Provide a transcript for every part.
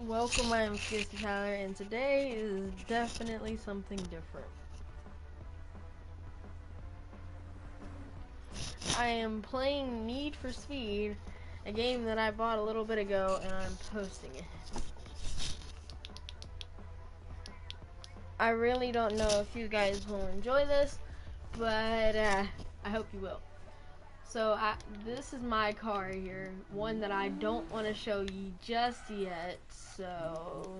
Welcome, I am Kissy Tyler, and today is definitely something different. I am playing Need for Speed, a game that I bought a little bit ago, and I'm posting it. I really don't know if you guys will enjoy this, but I hope you will. So this is my car here, one that I don't want to show you just yet, so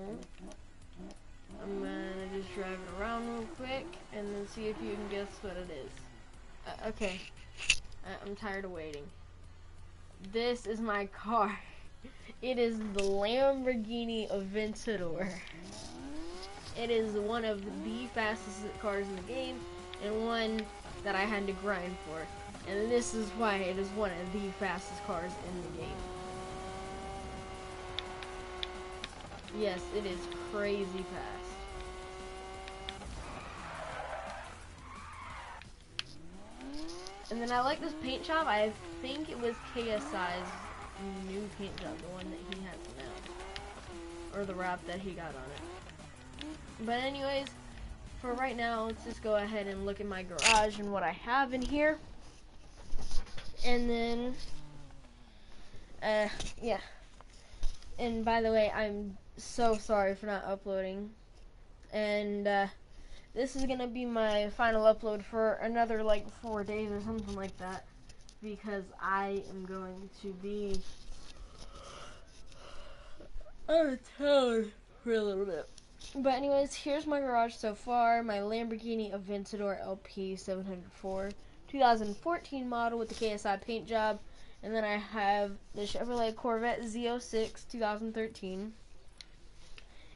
I'm gonna just drive it around real quick and then see if you can guess what it is. Okay, I'm tired of waiting. This is my car. It is the Lamborghini Aventador. It is one of the fastest cars in the game and one that I had to grind for. And this is why it is one of the fastest cars in the game. Yes, it is crazy fast. And then I like this paint job. I think it was KSI's new paint job, the one that he has now. Or the wrap that he got on it. But anyways, for right now, let's just go ahead and look at my garage and what I have in here. And then, yeah. And by the way, I'm so sorry for not uploading. And, this is gonna be my final upload for another, like, 4 days or something like that. Because I am going to be out of town for a little bit. But anyways, here's my garage so far. My Lamborghini Aventador LP 704. 2014 model with the KSI paint job. And then I have the Chevrolet Corvette Z06 2013.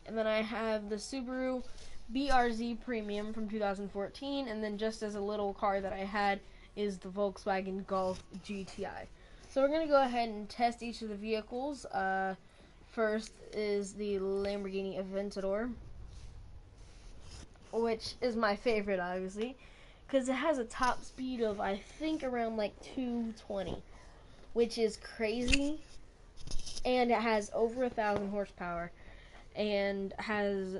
And then I have the Subaru BRZ Premium from 2014. And then just as a little car that I had is the Volkswagen Golf GTI. So we're going to go ahead and test each of the vehicles. First is the Lamborghini Aventador, which is my favorite, obviously, because it has a top speed of, I think, around like 220, which is crazy, and it has over 1,000 horsepower, and has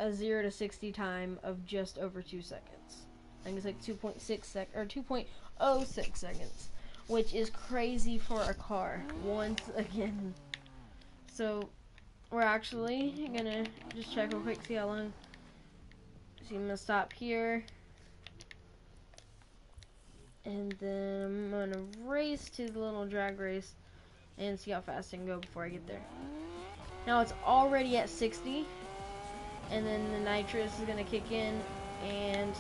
a 0 to 60 time of just over 2 seconds. I think it's like 2.06 seconds, which is crazy for a car, once again. So we're actually gonna just check real quick, see how long. So I'm gonna stop here, and then I'm gonna race to the little drag race and see how fast I can go before I get there. Now it's already at 60, and then the nitrous is gonna kick in, and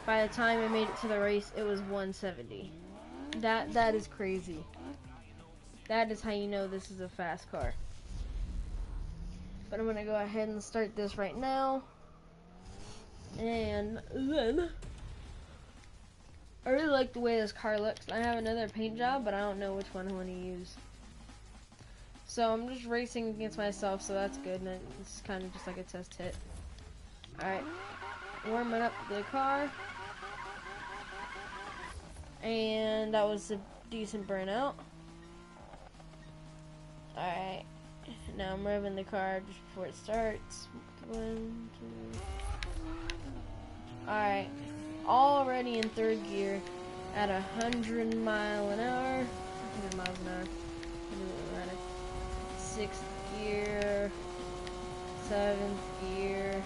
by the time I made it to the race, it was 170. That is crazy. That is how you know this is a fast car. But I'm gonna go ahead and start this right now. And then I really like the way this car looks. I have another paint job, but I don't know which one I want to use. So I'm just racing against myself, so that's good. And it's kind of just like a test hit. Alright, warming up the car. And that was a decent burnout. Alright, now I'm revving the car just before it starts. 1, 2. Alright, already in third gear at 100 miles an hour. 100 miles an hour. Sixth gear. Seventh gear.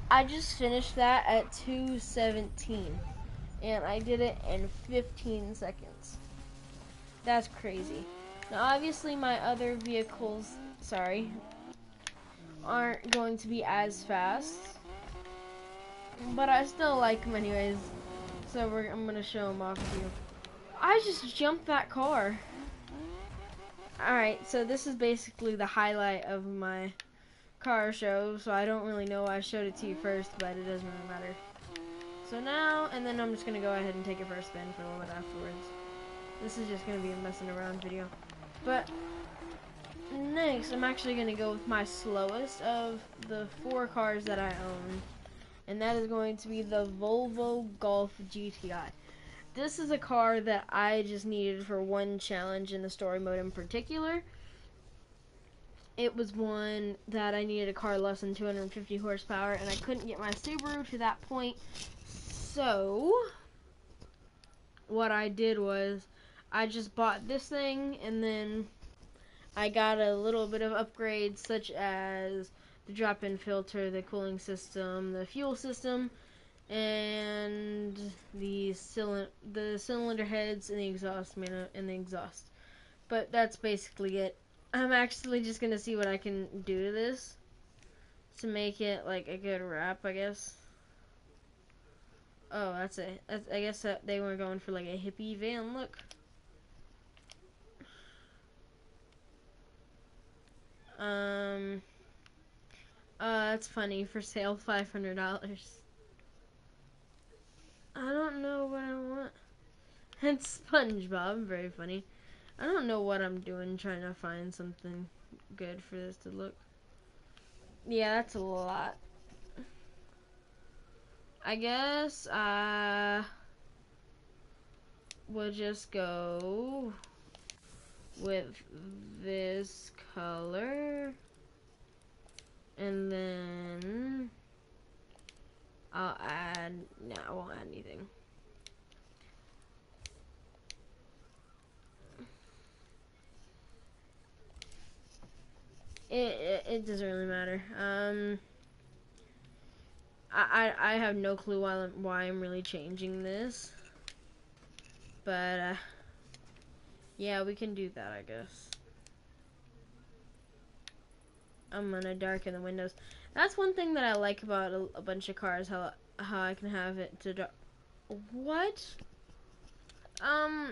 I just finished that at 217. And I did it in 15 seconds. That's crazy. Now obviously my other vehicles, aren't going to be as fast. But I still like them anyways. So I'm going to show them off to you. I just jumped that car. Alright, so this is basically the highlight of my car show. So I don't really know why I showed it to you first, but it doesn't really matter. So now, and then I'm just going to go ahead and take it for a spin for a little bit afterwards. This is just going to be a messing around video. But next, I'm actually going to go with my slowest of the 4 cars that I own. And that is going to be the Volvo Golf GTI. This is a car that I just needed for one challenge in the story mode in particular. it was one that I needed a car less than 250 horsepower, and I couldn't get my Subaru to that point. So what I did was I just bought this thing, and then I got a little bit of upgrades such as the drop-in filter, the cooling system, the fuel system, and the cylinder heads and the exhaust. But that's basically it. I'm actually just gonna see what I can do to this to make it like a good wrap, I guess. Oh, that's it. I guess that they were going for like a hippie van look. That's funny. For sale, $500. I don't know what I want. It's SpongeBob. Very funny. I don't know what I'm doing trying to find something good for this to look. Yeah, that's a lot. I guess we'll just go with this color, and then I'll add, no, I won't add anything. It doesn't really matter. I have no clue why I'm really changing this, but yeah, we can do that, I guess. I'm gonna darken the windows. That's one thing that I like about a bunch of cars, how I can have it to dark. What? I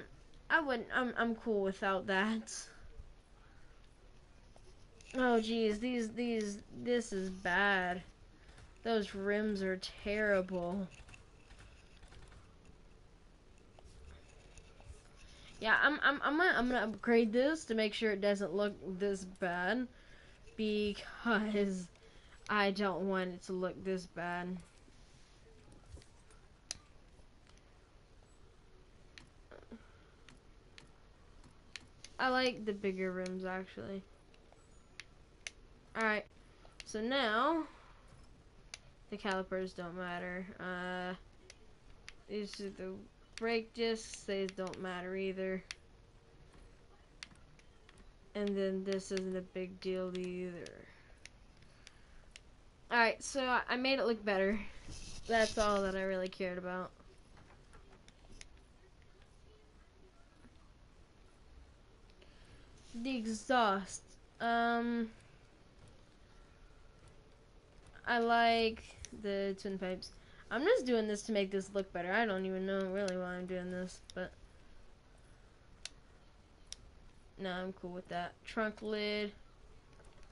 wouldn't. I'm cool without that. Oh geez, this is bad. Those rims are terrible. Yeah, I'm gonna upgrade this to make sure it doesn't look this bad, because I don't want it to look this bad. I like the bigger rims actually. Alright, so now the calipers don't matter. These are the brake discs, they don't matter either. And then this isn't a big deal either. Alright, so I made it look better. That's all that I really cared about. The exhaust. I like the twin pipes. I'm just doing this to make this look better. I don't even know really why I'm doing this, but no, I'm cool with that. Trunk lid.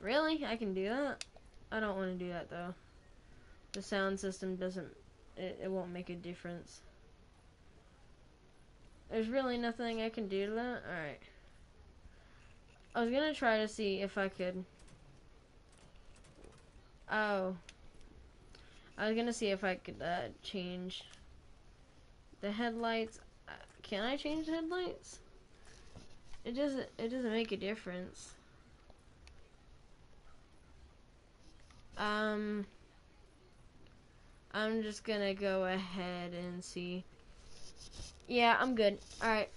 Really? I can do that? I don't want to do that though. The sound system doesn't, it won't make a difference. There's really nothing I can do to that? Alright. I was gonna try to see if I could. Oh. I was gonna see if I could change the headlights. Can I change the headlights? It doesn't make a difference. I'm just gonna go ahead and see. Yeah, I'm good. Alright.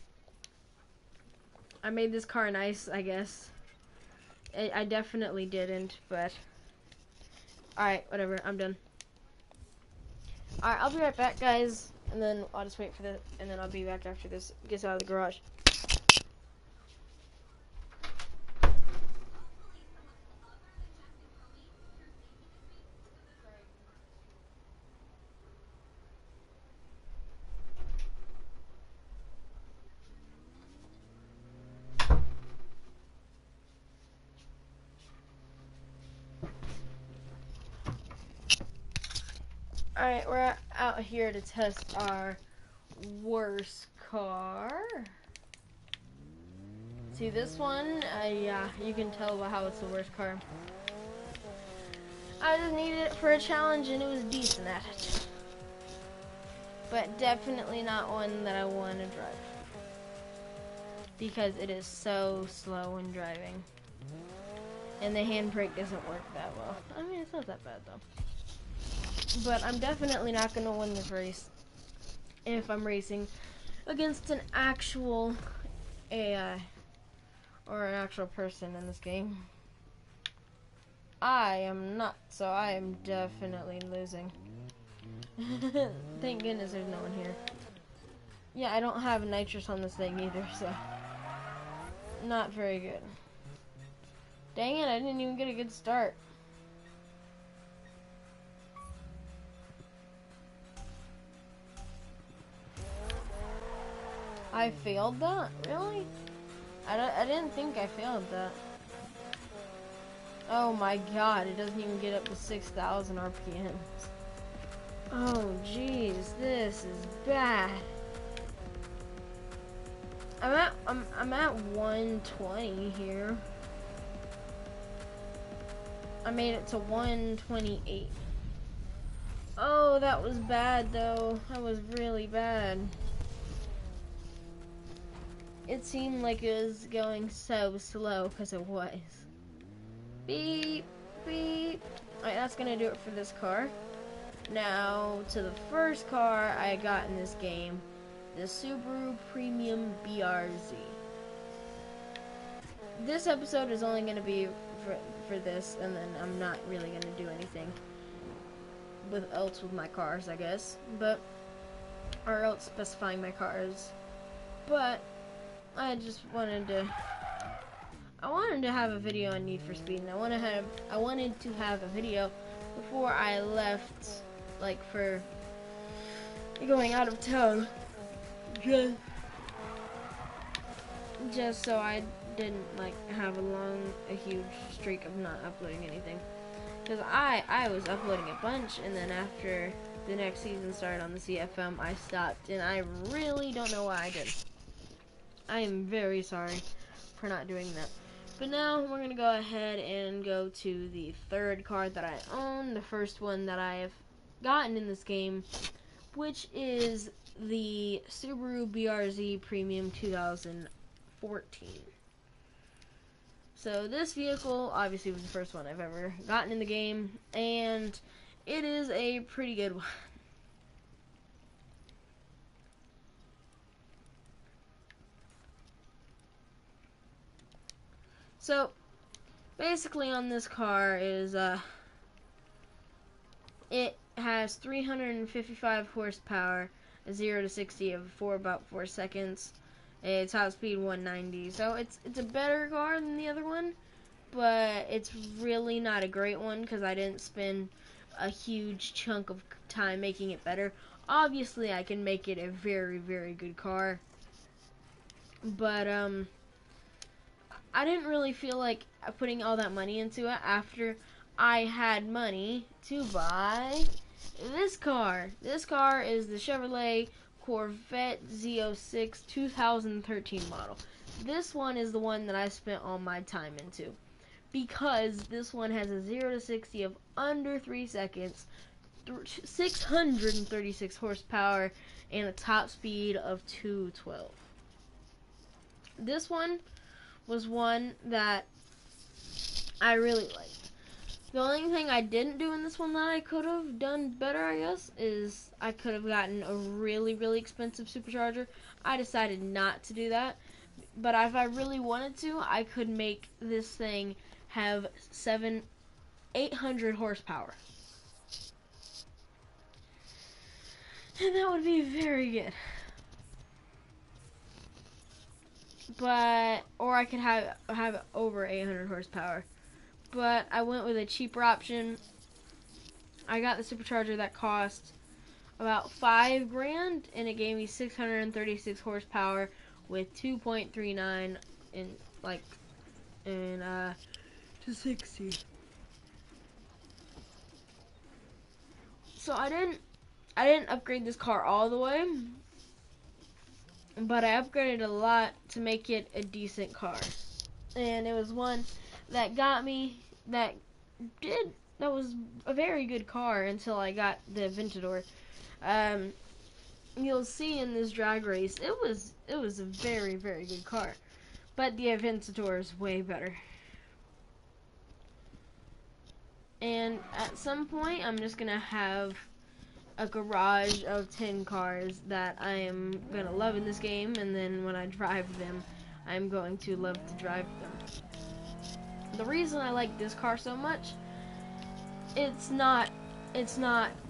I made this car nice, I guess. I definitely didn't, but alright, whatever, I'm done. Alright, I'll be right back, guys, and then I'll just wait for this, and then I'll be back after this gets out of the garage. Alright, we're out here to test our worst car. See this one? Yeah, you can tell by how it's the worst car. I just needed it for a challenge and it was decent at it. But definitely not one that I want to drive. Because it is so slow when driving. and the handbrake doesn't work that well. I mean, it's not that bad though. But I'm definitely not going to win this race if I'm racing against an actual AI or an actual person in this game. I am not, so I am definitely losing. Thank goodness there's no one here. Yeah, I don't have nitrous on this thing either, so not very good. Dang it, I didn't even get a good start. I failed that? Really? I didn't think I failed that. Oh my god, it doesn't even get up to 6,000 RPMs. Oh jeez, this is bad. I'm at 120 here. I made it to 128. Oh, that was bad though. That was really bad. It seemed like it was going so slow because it was. Beep, beep. Alright, that's gonna do it for this car. Now to the first car I got in this game, the Subaru Premium BRZ. This episode is only gonna be for this, and then I'm not really gonna do anything else with my cars, I guess. But or else specifying my cars. But I just wanted to have a video on Need for Speed, and I wanted to have a video before I left, like for going out of town, just so I didn't like have a huge streak of not uploading anything, because I was uploading a bunch, and then after the next season started on the CFM, I stopped, and I really don't know why I did. I am very sorry for not doing that. But now we're going to go ahead and go to the third car that I own, the first one that I have gotten in this game, which is the Subaru BRZ Premium 2014. So this vehicle obviously was the first one I've ever gotten in the game, and it is a pretty good one. So, basically on this car is, it has 355 horsepower, a 0 to 60 of about 4 seconds, a top speed 190. So it's a better car than the other one, but it's really not a great one because I didn't spend a huge chunk of time making it better. Obviously, I can make it a very, very good car, but, I didn't really feel like putting all that money into it after I had money to buy this car. This car is the Chevrolet Corvette Z06 2013 model. This one is the one that I spent all my time into, because this one has a 0 to 60 of under 3 seconds, 636 horsepower, and a top speed of 212. This one was one that I really liked. The only thing I didn't do in this one that I could have done better, I guess, is I could have gotten a really, really expensive supercharger. I decided not to do that. But if I really wanted to, I could make this thing have 800 horsepower. And that would be very good. But, or I could have over 800 horsepower. But I went with a cheaper option. I got the supercharger that cost about $5 grand, and it gave me 636 horsepower with 2.39 to 60. So I didn't upgrade this car all the way, but I upgraded a lot to make it a decent car. And it was one that was a very good car until I got the Aventador. You'll see in this drag race, it was a very, very good car, but the Aventador is way better. And at some point, I'm just gonna have a garage of 10 cars that I am gonna love in this game, and then when I drive them, I'm going to love to drive them. The reason I like this car so much, it's not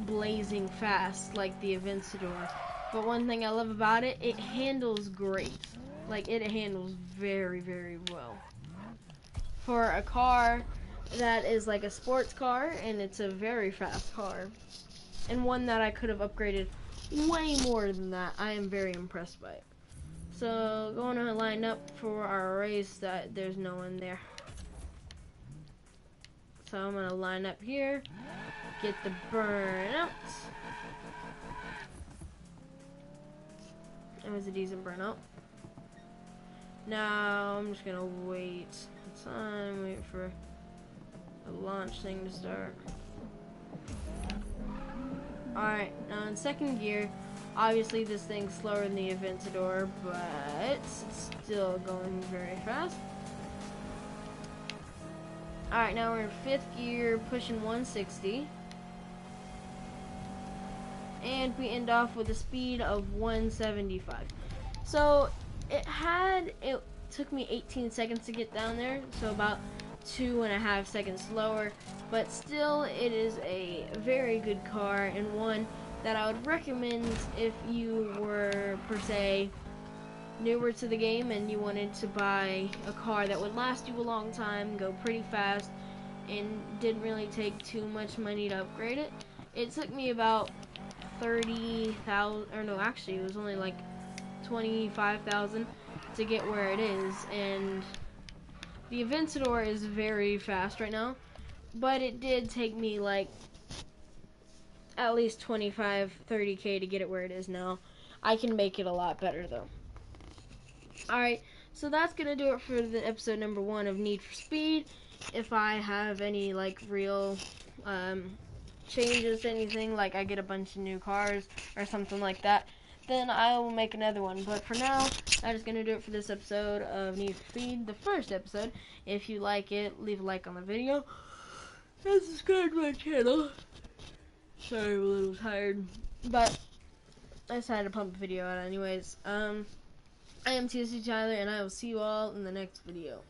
blazing fast like the Aventador, but one thing I love about it, it handles great. Like, it handles very, very well. For a car that is like a sports car, and it's a very fast car, and one that I could have upgraded way more than that, I am very impressed by it. So, going to line up for our race that there's no one there. So I'm going to line up here, get the burnout. That was a decent burnout. Now I'm just going to wait for the launch thing to start. Alright, now in second gear, obviously this thing's slower than the Aventador, but it's still going very fast. Alright, now we're in fifth gear, pushing 160. And we end off with a speed of 175. So, it took me 18 seconds to get down there, so about 2.5 seconds slower, but still it is a very good car, and one that I would recommend if you were, per se, newer to the game and you wanted to buy a car that would last you a long time, go pretty fast, and didn't really take too much money to upgrade it. It took me about 30,000, or no, actually it was only like 25,000 to get where it is, and the Aventador is very fast right now, but it did take me like at least 25-30k to get it where it is now. I can make it a lot better though. Alright, so that's gonna do it for the episode number 1 of Need for Speed. If I have any like real changes to anything, like I get a bunch of new cars or something like that, then I will make another one. But for now, that is going to do it for this episode of Need for Speed, the first episode. If you like it, leave a like on the video and subscribe to my channel. Sorry, I'm a little tired, but I decided to pump a video out anyways. I am TSC Tyler, and I will see you all in the next video.